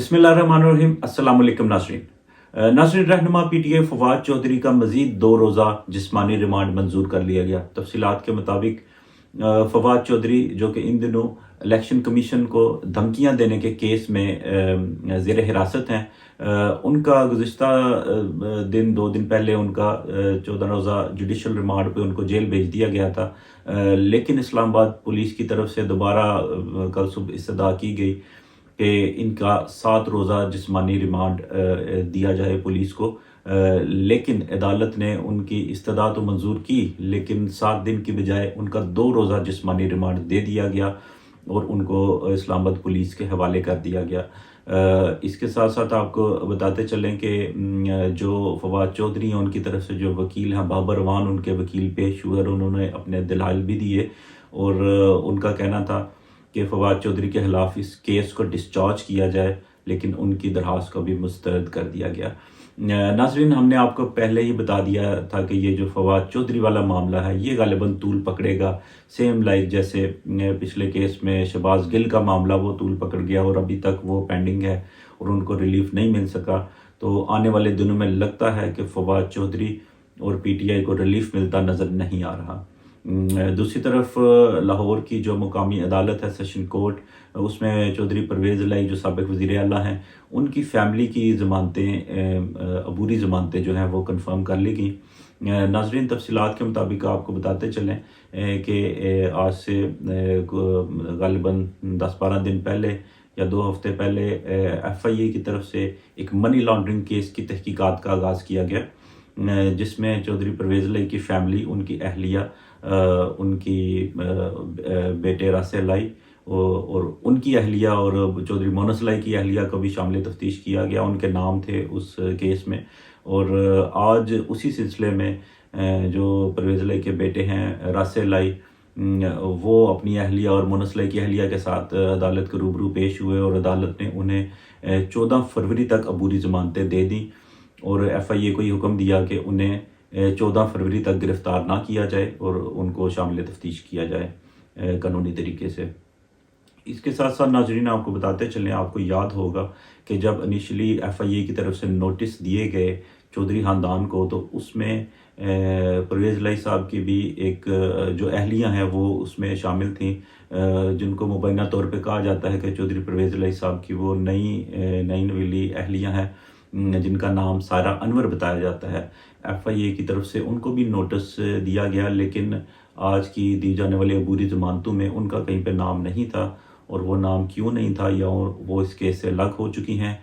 बिस्मिल्लाहिर्रहमानिर्रहीम। अस्सलाम वालेकुम नाज़रीन। नाज़रीन, रहनुमा पीटीआई फवाद चौधरी का मज़ीद 2 रोज़ा जिस्मानी रिमांड मंजूर कर लिया गया। तफसीलात के मुताबिक फवाद चौधरी जो कि इन दिनों इलेक्शन कमीशन को धमकियां देने के केस में ज़ेर हिरासत हैं, उनका गुज़िश्ता दिन 2 दिन पहले उनका 14 रोज़ा जुडिशल रिमांड पे उनको जेल भेज दिया गया था। लेकिन इस्लामाबाद पुलिस की तरफ से दोबारा कल सुबह इस्तदा की गई कि इनका 7 रोज़ा जिस्मानी रिमांड दिया जाए पुलिस को। लेकिन अदालत ने उनकी इस्तदा तो मंजूर की, लेकिन 7 दिन की बजाय उनका 2 रोज़ा जिस्मानी रिमांड दे दिया गया और उनको इस्लामाबाद पुलिस के हवाले कर दिया गया। इसके साथ साथ आपको बताते चलें कि जो फवाद चौधरी हैं उनकी तरफ से जो वकील हैं बाबर अवान, उनके वकील पेश हुए और उन्होंने अपने दलाइल भी दिए और उनका कहना था कि फवाद चौधरी के खिलाफ इस केस को डिस्चार्ज किया जाए, लेकिन उनकी दरख्वास्त को भी मुस्तरद कर दिया गया। नाज़रीन, हमने आपको पहले ही बता दिया था कि ये जो फवाद चौधरी वाला मामला है ये गालिबन तूल पकड़ेगा, सेम लाइक जैसे पिछले केस में शहबाज गिल का मामला वो तूल पकड़ गया और अभी तक वो पेंडिंग है और उनको रिलीफ नहीं मिल सका। तो आने वाले दिनों में लगता है कि फवाद चौधरी और पीटीआई को रिलीफ मिलता नज़र नहीं आ रहा। दूसरी तरफ लाहौर की जो मुकामी अदालत है सेशन कोर्ट, उसमें चौधरी परवेज़ इलाही जो साबिक़ वज़ीर आला हैं उनकी फ़ैमिली की ज़मानतें, अबूरी ज़मानतें जो हैं वो कंफर्म कर ली गई। नाज़रीन, तफसीलात के मुताबिक आपको बताते चलें कि आज से ग़ालिबन 10-12 दिन पहले या 2 हफ़्ते पहले FIA की तरफ से एक मनी लॉन्ड्रिंग केस की तहकीकात का आगाज़ किया गया, जिसमें चौधरी परवेज़ इलाही की फ़ैमिली, उनकी अहलिया, उनकी बेटे रासे इलाही और उनकी अहलिया और चौधरी मोनस इलाही की अहलिया को भी शामिल तफ्तीश किया गया। उनके नाम थे उस केस में और आज उसी सिलसिले में जो परवेज़ इलाही के बेटे हैं रासे इलाही, वो अपनी अहलिया और मोनस इलाही की अहलिया के साथ अदालत के रूबरू पेश हुए और अदालत ने उन्हें 14 फरवरी तक अबूरी ज़मानतें दे दी और FIA को ये हुक्म दिया कि उन्हें 14 फरवरी तक गिरफ़्तार ना किया जाए और उनको शामिल तफ्तीश किया जाए कानूनी तरीके से। इसके साथ साथ नाज़रीन, आपको बताते चलें, आपको याद होगा कि जब इनिशियली FIA की तरफ से नोटिस दिए गए चौधरी ख़ानदान को, तो उसमें परवेज़ इलाही साहब की भी एक जो अहलियाँ हैं वो उसमें शामिल थीं, जिनको मुबैना तौर पे कहा जाता है कि चौधरी परवेज़ इलाही साहब की वो नई नवेली अहलियाँ हैं जिनका नाम सारा अनवर बताया जाता है। FIA की तरफ से उनको भी नोटिस दिया गया, लेकिन आज की दी जाने वाली अबूरी ज़मानतों में उनका कहीं पे नाम नहीं था और वो नाम क्यों नहीं था, या वो इस केस से अलग हो चुकी हैं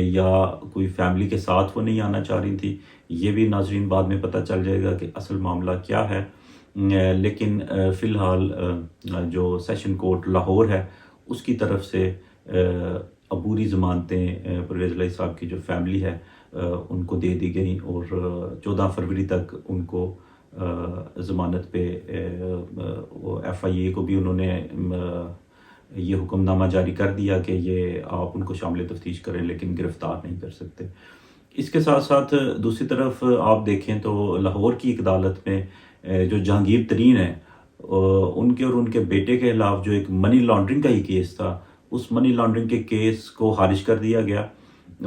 या कोई फैमिली के साथ वो नहीं आना चाह रही थी, ये भी नाज़रीन बाद में पता चल जाएगा कि असल मामला क्या है। लेकिन फ़िलहाल जो सेशन कोर्ट लाहौर है उसकी तरफ से अबूरी ज़मानतें परवेज़ इलाही साहब की जो फैमिली है उनको दे दी गई और 14 फरवरी तक उनको ज़मानत पे वो FIA को भी उन्होंने ये हुक्मनामा जारी कर दिया कि ये आप उनको शामिल तफ्तीश करें, लेकिन गिरफ़्तार नहीं कर सकते। इसके साथ साथ दूसरी तरफ आप देखें तो लाहौर की एक अदालत में जो जहांगीर तरीन है उनके और उनके बेटे के खिलाफ जो एक मनी लॉन्ड्रिंग का ही केस था, उस मनी लॉन्ड्रिंग के केस को खारिज कर दिया गया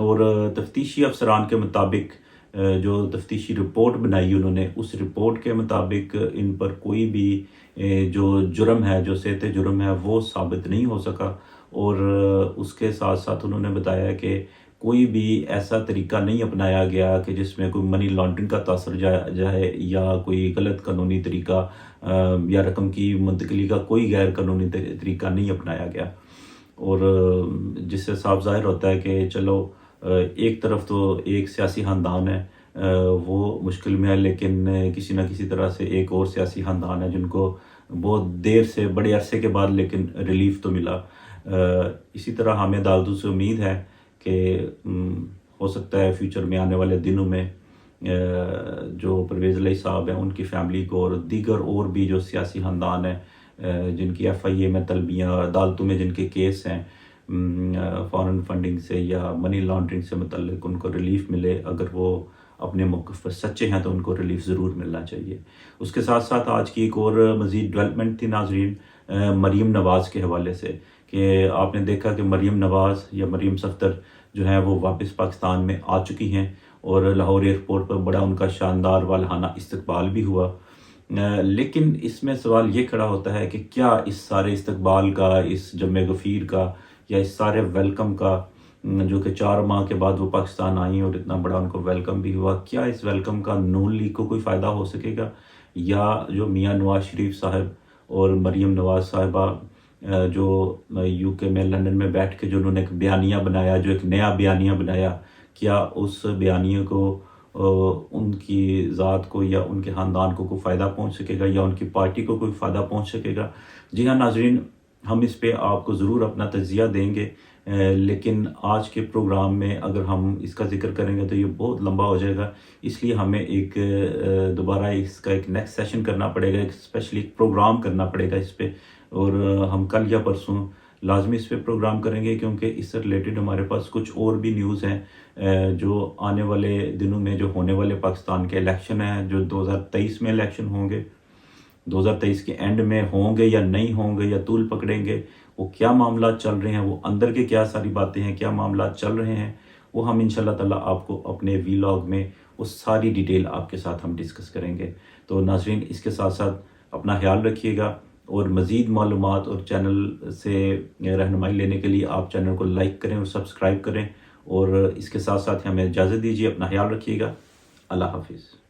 और तफ्तीशी अफसरान के मुताबिक जो तफ्तीशी रिपोर्ट बनाई उन्होंने, उस रिपोर्ट के मुताबिक इन पर कोई भी जो जुर्म है, जो सेहत जुर्म है, वो साबित नहीं हो सका। और उसके साथ साथ उन्होंने बताया कि कोई भी ऐसा तरीका नहीं अपनाया गया कि जिसमें कोई मनी लॉन्ड्रिंग का तासर जाए या कोई गलत कानूनी तरीका या रकम की मुंतकली का कोई गैर कानूनी तरीका नहीं अपनाया गया। और जिससे साफ ज़ाहिर होता है कि चलो एक तरफ तो एक सियासी ख़ानदान है वो मुश्किल में है, लेकिन किसी न किसी तरह से एक और सियासी ख़ानदान है जिनको बहुत देर से, बड़े अरसे के बाद लेकिन रिलीफ तो मिला। इसी तरह हमें अदालतों से उम्मीद है कि हो सकता है फ्यूचर में आने वाले दिनों में जो परवेज़ इलाही साहब हैं उनकी फ़ैमिली को और दीगर और भी जो सियासी ख़ानदान है जिनकी FIA में तलबियाँ, अदालतों में जिनके केस हैं फॉरेन फंडिंग से या मनी लॉन्ड्रिंग से मुतल्लिक, उनको रिलीफ मिले। अगर वो अपने मौक़िफ़ पर सच्चे हैं तो उनको रिलीफ ज़रूर मिलना चाहिए। उसके साथ साथ आज की एक और मज़ीद डेवलपमेंट थी नाज़रीन, मरीम नवाज़ के हवाले से کہ آپ نے دیکھا کہ مریم نواز یا مریم صفدر جو ہیں وہ واپس پاکستان میں آ چکی ہیں اور لاہور ایئرپورٹ پر بڑا ان کا شاندار والہانہ استقبال بھی ہوا۔ لیکن اس میں سوال یہ کھڑا ہوتا ہے کہ کیا اس سارے استقبال کا، اس جمع غفیر کا یا اس سارے ویلکم کا، جو کہ 4 ماہ کے بعد وہ پاکستان آئیں اور اتنا بڑا ان کو ویلکم بھی ہوا، کیا اس ویلکم کا نون لیگ کو کوئی فائدہ ہو سکے گا؟ یا جو میاں نواز شریف صاحب اور مریم نواز صاحبہ جو یو کے میں لندن میں بیٹھ کے جو انہوں نے ایک بیانیہ بنایا، جو ایک نیا بیانیہ بنایا، کیا اس بیانیے کو ان کی ذات کو یا ان کے خاندان کو کوئی فائدہ پہنچ سکے گا یا ان کی پارٹی کو کوئی فائدہ پہنچ سکے گا؟ جی ہاں ناظرین، ہم اس پہ آپ کو ضرور اپنا تجزیہ دیں گے، لیکن آج کے پروگرام میں اگر ہم اس کا ذکر کریں گے تو یہ بہت لمبا ہو جائے گا، اس لیے ہمیں ایک دوبارہ اس کا ایک نیکسٹ سیشن کرنا پڑے گا، ایک اسپیشلی ایک پروگرام کرنا پڑے گا اس پہ، اور ہم کل یا پرسوں لازمی اس پہ پروگرام کریں گے، کیونکہ اس سے ریلیٹڈ ہمارے پاس کچھ اور بھی نیوز ہیں جو آنے والے دنوں میں جو ہونے والے پاکستان کے الیکشن ہیں، جو 2023 میں الیکشن ہوں گے، 2023 کے اینڈ میں ہوں گے یا نہیں ہوں گے یا طول پکڑیں گے، وہ کیا معاملات چل رہے ہیں، وہ اندر کے کیا ساری باتیں ہیں، کیا معاملات چل رہے ہیں، وہ ہم انشاءاللہ تعالیٰ آپ کو اپنے ویلاگ میں وہ ساری ڈیٹیل آپ کے ساتھ ہم ڈسکس کریں گے۔ تو ناظرین، اس کے ساتھ ساتھ اپنا خیال رکھیے گا، اور مزید معلومات اور چینل سے رہنمائی لینے کے لیے آپ چینل کو لائک کریں اور سبسکرائب کریں، اور اس کے ساتھ ساتھ ہمیں اجازت دیجیے، اپنا خیال رکھیے گا، اللہ حافظ۔